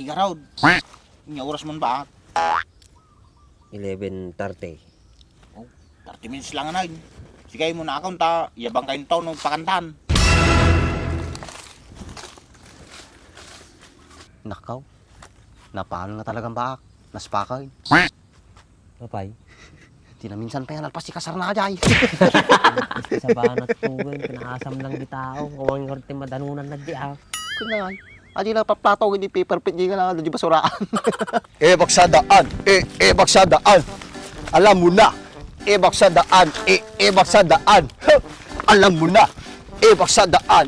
Igaraw. Inya oras man ba? 11:30. Oh, 30 minutes lang na yun. Sige mo na akong ta, yabang kayong taon ng pakantahan. Nakaw. Napano na talagang baak. Naspakay. Papay. Di na minsan pa yan alpas si kasar na ajay. Sa banat tugon, pinaasam lang di tao. Kawang korte madanunan na di ah. Kunay. Adi na paplato hindi paper pit di ka lang di basuraan. Baksadaan, baksadaan. Alam mo na. Baksadaan, baksadaan. Alam mo na. Baksadaan,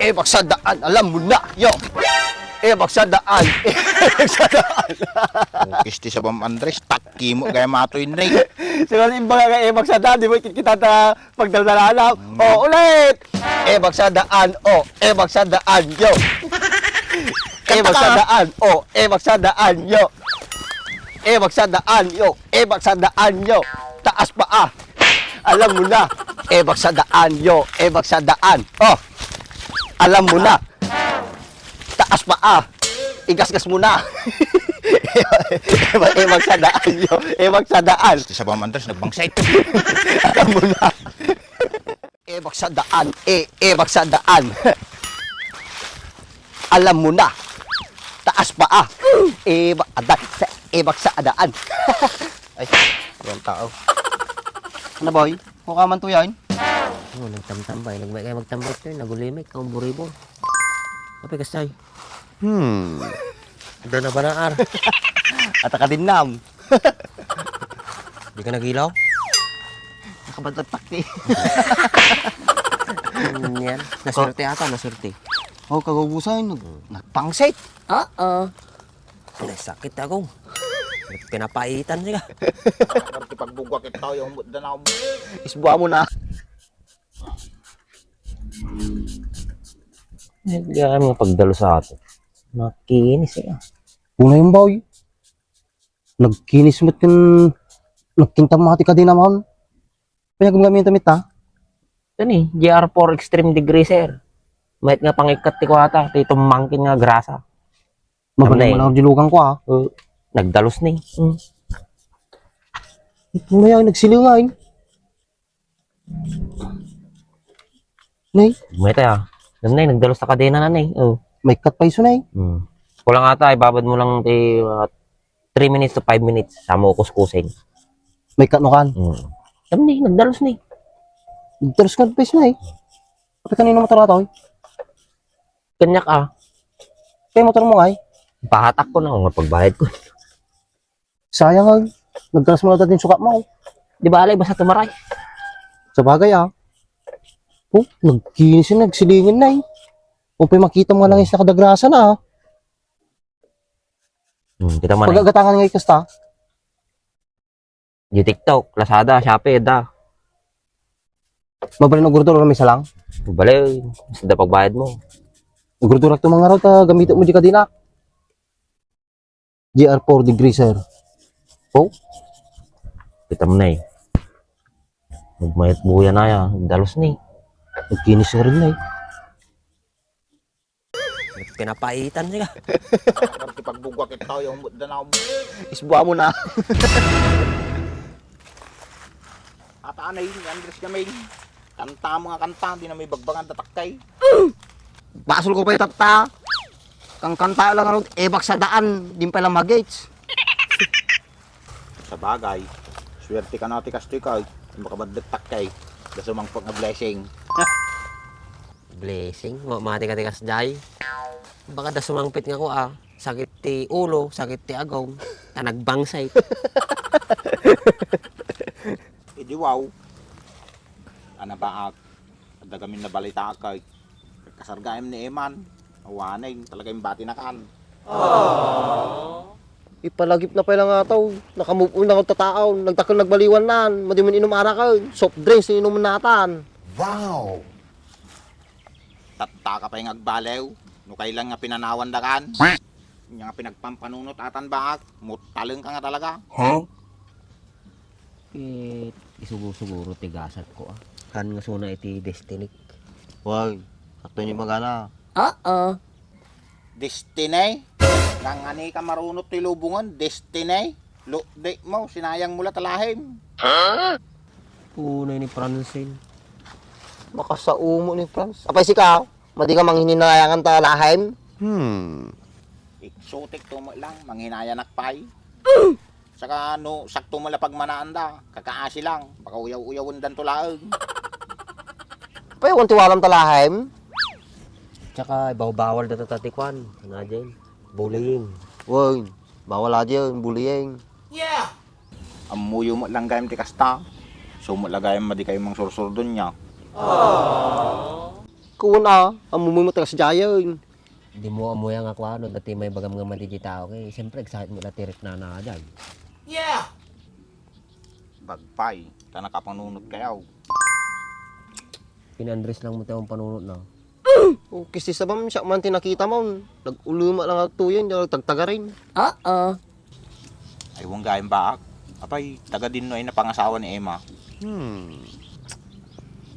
baksadaan. Alam mo na. Yo. Baksadaan, baksadaan. Kisti sa Bam Andres, takki mo kaya matoy na rin. Siguro imba nga baksadaan, di mo kita ta pagdaldalan. Oh, ulit. Baksadaan, baksadaan. Yo. Baksadaan, baksadaan. Yo. Baksadaan, yo. Baksadaan, yo. Taas pa ah. Alam mo na. Baksadaan, yo. Baksadaan. Oh. Alam mo na. Taas pa ah. Igasgas mo na. Baksadaan, yo. Baksadaan. Kisti sa Bam Andres, nagbangsay. Alam mo na. Baksadaan, baksadaan. Alam mo na. Taas pa ah. Baksadaan. Ay, yan tao. Ano boy? Mukha man to yan. Oh, nagtamtambay. Nagmay kayo magtambay ko yun. Nagulimik. Kaumburibon. Kapag kasay. Doon na ba na ar? At akadinam. Di ka nagilaw? Nakabantag takti. Yan. Nasurte ata, nasurte. Oh, kagubusan. Nagpangsit. Oo. Sakit ako. Pinapaitan siya. Kasi pagbugwa kita yung danaw mo. Isbuha mo na. Hindi ka mga pagdalo sa ato. Nakinis siya. Una yung boy. Nagkinis mo't yung nagkintamati ka din naman. Pinagamagamit tamit ha. Ito ni, GR4 Extreme Degree Sir. Mahit nga pangikat ko ata. Ito mangkin nga grasa. Magaling mo lang dilugan ko ha. Nagdalos ni. Mamaya nagsilingain. Nay, Mahit ah. Nanay, nagdalos na kadena na nay. may cut pa iso nay. Kulang ata, ibabad mo lang 3 minutes to 5 minutes. Sama ko kuskusin. May cut no kan. Sabi ni, nagdalos ni. Terus ka pa iso nay. Kapag kanino motor ato? Kanyak ah. Kaya motor mo ay. Pahatak ko na kung pagbayad ko. Sayang ay. Nagkalas mo na din sukat mo. Di ba alay, basta tumaray. Sa bagay ah. Oh, nagkinis yun, nagsilingin na eh. Kung pa makita mo lang is nakadagrasa na ah. Kita man eh. Pagagatangan nga ikasta. Yung TikTok, Lazada, Shopee, da. Mabalin ng gurdura may salang. Balay, basta pagbayad mo. Gurdura ito mga raw ta gamitin mo di ka din ah. GR4 degree sir. Oh, Kita mo na eh. Magmayat buya na yan. Dalos ni. nagkinis na rin na eh. Pinapaitan siya. Kasi pagbugwa kita yung danaw mo. Isbuha mo na. At anay, Andres kami. Kanta mga kanta, di na may bagbangan tatakay. Basol ko pa yung tata. Kang kanta lang ron, ebak sa daan, din pala mag-gates. Sa bagay, swerte ka natin kastoy ka. Makabadlat takay. Dasumang pag na blessing. Blessing. Mati ka tikas jay. Baka da sumangpit nga ko ah. Sakit ti ulo, sakit ti agong. Tanagbangsay. Di wow. Ano ba ak? Dagamin na balita kay. Kasargaim ni Eman. Awanay, talaga yung bati na kan. Ipalagip na pa lang nga tao. Nakamove on na ako tataaw. Nagtakal nagbaliwan na. Madiman inom ara ka. Soft drinks inom natan. Wow! Tatta ka pa yung agbalew. No kailan nga pinanawan da kan. Yung nga pinagpampanunot atan ba ak? Mutaleng ka nga talaga. Huh? Isuguro tigasat ko ah. Kan nga suna iti destiny. Wag, sakto niyo magana. Oo. Destiny? Ngangani ka marunot ti lubungan, destiny. Di mo, sinayang mula talahim. Unay ni Francine. Baka sa umo ni Franz. Apay si ka, madi ka manghininayangan ta lahem. Exotic to mo lang, manghinaya nakpay. Saka no, sakto mo pag manaanda, kakaasi lang, baka uyaw-uyawon dan tulaag. Apay, kung tiwalam ta lahem. Tsaka bawal na tatikwan. Ano dyan? Bullying. Woy, bawal aja yung bullying. Amuyo mo lang gayam ti kasta. So mo lagayam madi kayo mang sursur dun niya. Kuna, amumoy mo taga sa jayon. Di mo amoy ang ako ano, dati may bagam nga mali tao kay. Siyempre, excited mo na tirik na dyan. Bagpay, ta nakapanunot kayaw. Pinandres lang mo tayong panunod na. O, kisi sa bam, siya man tinakita mo. Nag-uluma lang at tuyan, tagtaga rin. Ay wang gayam baak. Apay, taga din no ay napangasawa ni Emma.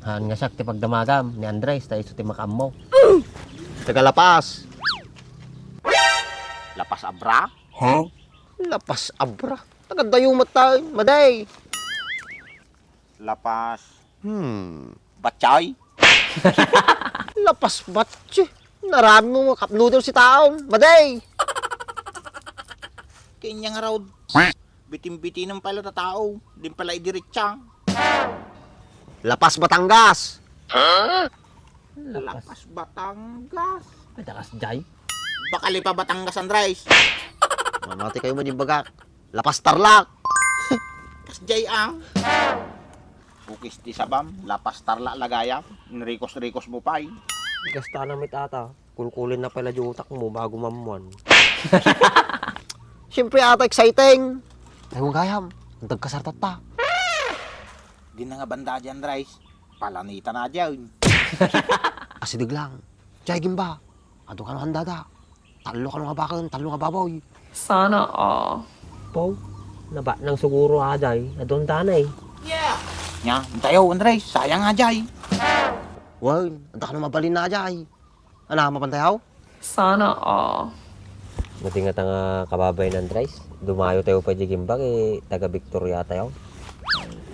Han nga sakti pagdamagam ni Andres tayo sa timakam mo. Taga lapas. Lapas abra. Lapas abra. Taga dayumat tayo, maday. Lapas batchay. Lapas batche. Narami mo mga cup noodle si taon, maday. Kanya nga raw. Bitim-biti ng pala ta tao. Din pala idiretsa. Lapas Batangas. Lapas Batangas. Patakas jay. Bakali pa Batangas Andres. Mamati kayo mo din bagak. Lapas Tarlac. Kas jay ang. Bukis ti sabam. Lapas tarla lagaya. Nrikos-rikos mo pay. Gasta na may tata. Kulkulin na pala yung utak mo bago mamuan. Siyempre ata exciting. Ayong gayam, nagkasartat pa. Di na nga banda dyan, Rice. Palanita na dyan. Asidig lang. Jay gimba. Ado ka no handada. Talo ka no nga bakon, talo nga baboy. Sana all. Pau, naba nang siguro aday. Adon tanay. Nya, tayo, Andres. Sayang nga dyan. Wow, anda ka no mabalin na jay. Ano, mapantayaw? Sana all. Matingat nga kababay ng Andres. Dumayo tayo pa di gimbag eh. Taga Victoria tayo.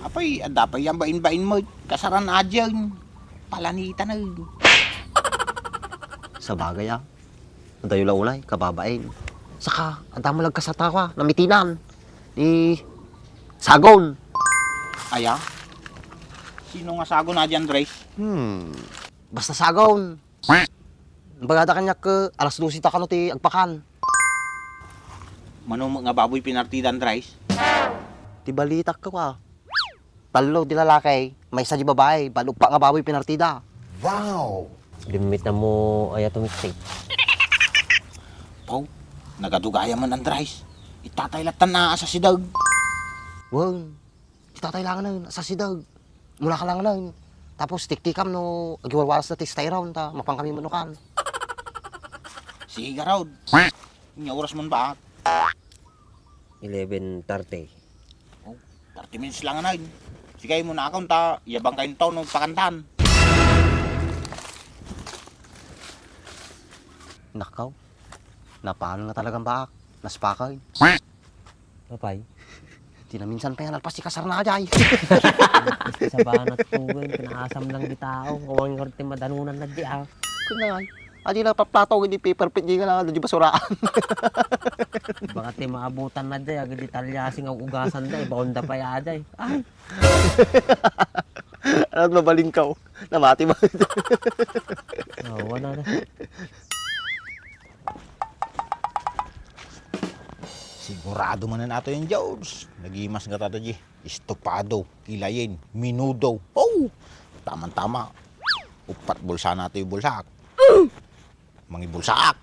Apay, adapay yan bain-bain mo. Kasaran na dyan. Palanita na. Sa bagay ah. Anda yung laulay, kababain. Saka, anda mo lang kasatawa, namitinan. Ni Sagon. Aya? Sino nga sago na dyan, Andres? Basta Sagon. Bagada kanya ka, alas 12 ta kano ti agpakan. Manong nga baboy pinartida, Andres? Ti balitak ka ka. Talo di lalaki, may isa di babae, balog pa nga baboy pinartida. Limit na mo ayatong state. Pau, nagadugaya man, Andres. Itatay-latan na sa sidag. Wow, itatay lang na sa sidag. Mula ka lang na. Tapos tiktikam no, agiwarwaras na ti stay round ta, mapang kami manukan. Sige, Raud. Inya oras man ba? 11:30. Oh, 30 minutes lang na yun. Sige mo na akong ta, yabang kayong taon ng pakantan. Nakaw, napano na talagang baak, naspakay. Papay. Di na minsan pa yan, alpas si kasar na jay. Sa banat tuwing pinaasam lang di tao. Kawang korte madanunan na di ah. Kunay, adi na paplato, hindi paper print, di ka lang, di basuraan. Baka ti maabutan na di. Agad italyasing ang ugasan da. Baon da pa yaday. Ay. Ano mabaling ka, namati ba? Oh, wala na. Sigurado man na nato yung George. Nagimas nga tato di. Estopado, kilayin, minudo. Oh! Tama-tama. Upat bulsa nato yung bulsak. Mangi bulsak.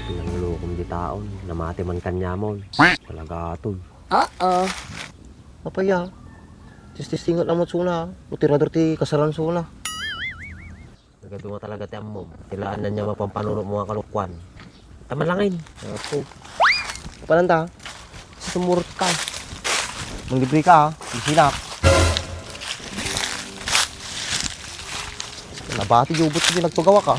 Pinangulukom di taon. Namati man kanya mo. Talaga atoy. Papaya, tistingot naman suna, utirador ti kasaran suna. Nagado mo talaga ti mo. Tilaan na niya mapampanunok mga kalukwan. Tamalangin. Opo. Pananta, sumurot ka. Manglibre ka ha, isinap. Nabati yung ubot ko nagtugawa ka.